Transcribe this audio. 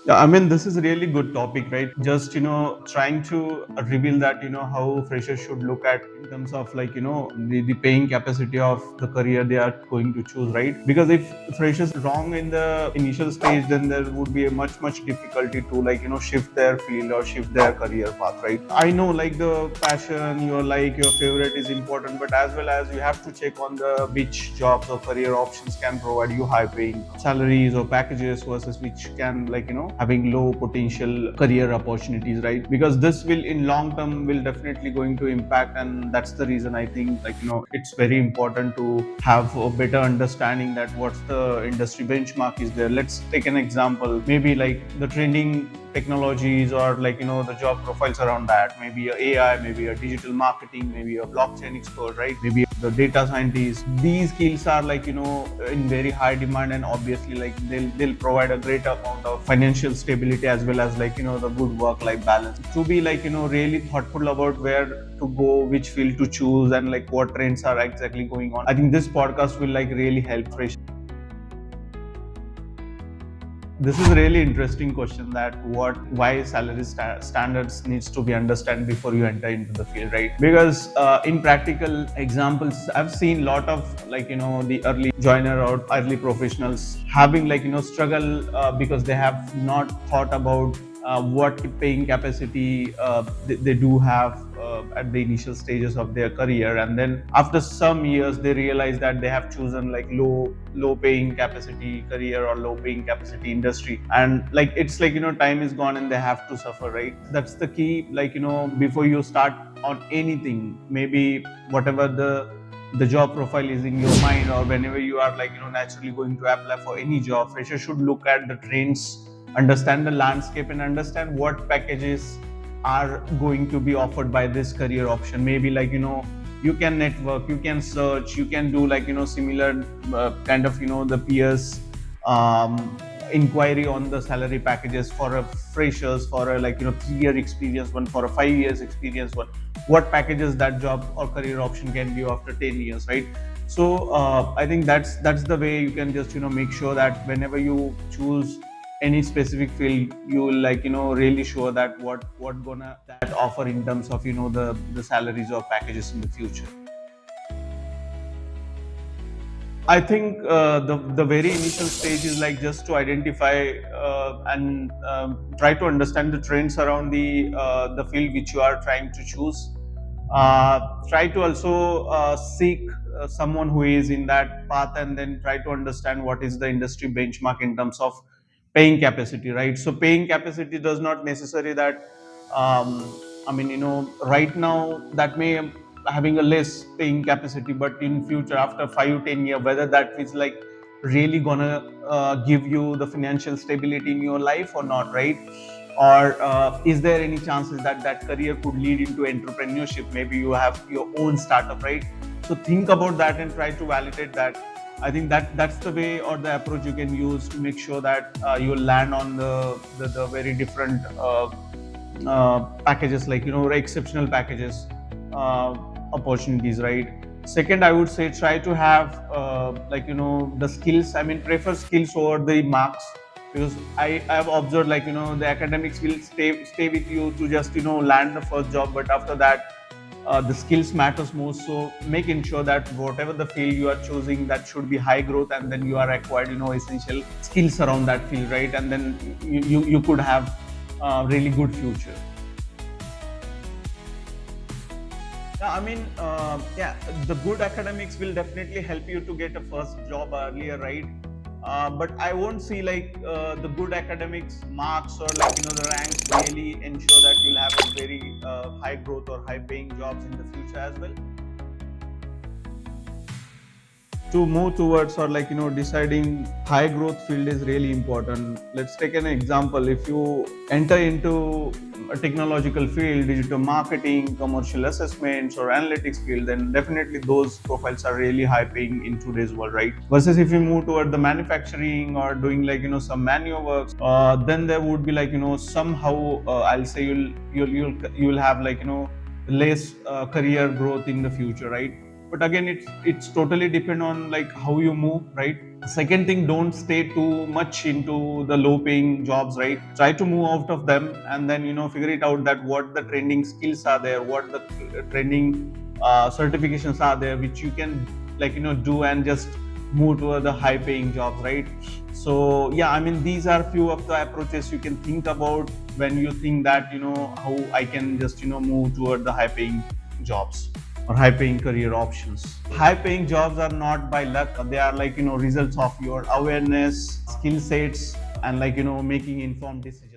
Yeah, I mean, this is a really good topic, right? Just, trying to reveal that, how freshers should look at in terms of like, the paying capacity of the career they are going to choose, right? Because if freshers wrong in the initial stage, then there would be a much difficulty to like, shift their field or shift their career path, right? I know like the passion, your favorite is important, but as well as you have to check on the which jobs or career options can provide you high paying salaries or packages versus which can like having low potential career opportunities, right? Because this will in long term will definitely going to impact, and that's the reason I think like it's very important to have a better understanding that what's the industry benchmark is there. Let's take an example, maybe like the trending technologies or like the job profiles around that, maybe a AI, maybe a digital marketing, maybe a blockchain expert, right? Maybe the data scientists. These skills are like in very high demand, and obviously like they'll provide a great amount of financial stability as well as like the good work life balance. To be like really thoughtful about where to go, which field to choose, and like what trends are exactly going on, I think this podcast will like really help fresh. This is a really interesting question, that why salary standards needs to be understood before you enter into the field, right? Because in practical examples, I've seen a lot of like the early joiner or early professionals having like struggle because they have not thought about what paying capacity they do have at the initial stages of their career, and then after some years they realize that they have chosen like low paying capacity career or low paying capacity industry, and like it's like time is gone and they have to suffer, right? That's the key, like before you start on anything, maybe whatever the job profile is in your mind, or whenever you are like naturally going to apply for any job, fresher should look at the trends, understand the landscape, and understand what packages are going to be offered by this career option. Maybe like you can network, you can search, you can do like similar kind of the peers inquiry on the salary packages for a freshers, for a like 3 year experience one, for a 5 years experience one, what packages that job or career option can give after 10 years, right? So I think that's the way you can just make sure that whenever you choose any specific field, you will like really sure that what gonna that offer in terms of the salaries or packages in the future. I think the very initial stage is like just to identify and try to understand the trends around the field which you are trying to choose. Try to also seek someone who is in that path, and then try to understand what is the industry benchmark in terms of paying capacity, right? So paying capacity does not necessarily that I mean right now that may having a less paying capacity, but in future after 5 to 10 years, whether that is like really gonna give you the financial stability in your life or not, right? Or is there any chances that that career could lead into entrepreneurship? Maybe you have your own startup, right? So think about that and try to validate that. I think that's the way or the approach you can use to make sure that you land on the very different packages, like exceptional packages, uh, opportunities, right? Second, I would say try to have like the skills. I mean, prefer skills over the marks, because I have observed like the academics will stay with you to just land the first job, but after that the skills matters most. So making sure that whatever the field you are choosing, that should be high growth, and then you are acquired essential skills around that field, right? And then you could have a really good future. Yeah, I mean, yeah, the good academics will definitely help you to get a first job earlier, right? But I won't see like the good academics marks or like the ranks really ensure that you'll have a very high growth or high paying jobs in the future as well. To move towards or like deciding high growth field is really important. Let's take an example. If you enter into a technological field, digital marketing, commercial assessments, or analytics field, then definitely those profiles are really high paying in today's world, right? Versus if you move toward the manufacturing or doing like some manual works, then there would be like somehow I'll say you'll have like less career growth in the future, right? but again it's totally depend on like how you move, right? Second thing, don't stay too much into the low paying jobs, right? Try to move out of them, and then figure it out that what the trending skills are there, what the trending certifications are there, which you can like do and just move to the high paying jobs, right? So yeah, I mean, these are few of the approaches you can think about when you think that how I can just move toward the high paying jobs or high paying career options. High paying jobs are not by luck, they are like results of your awareness, skill sets, and like making informed decisions.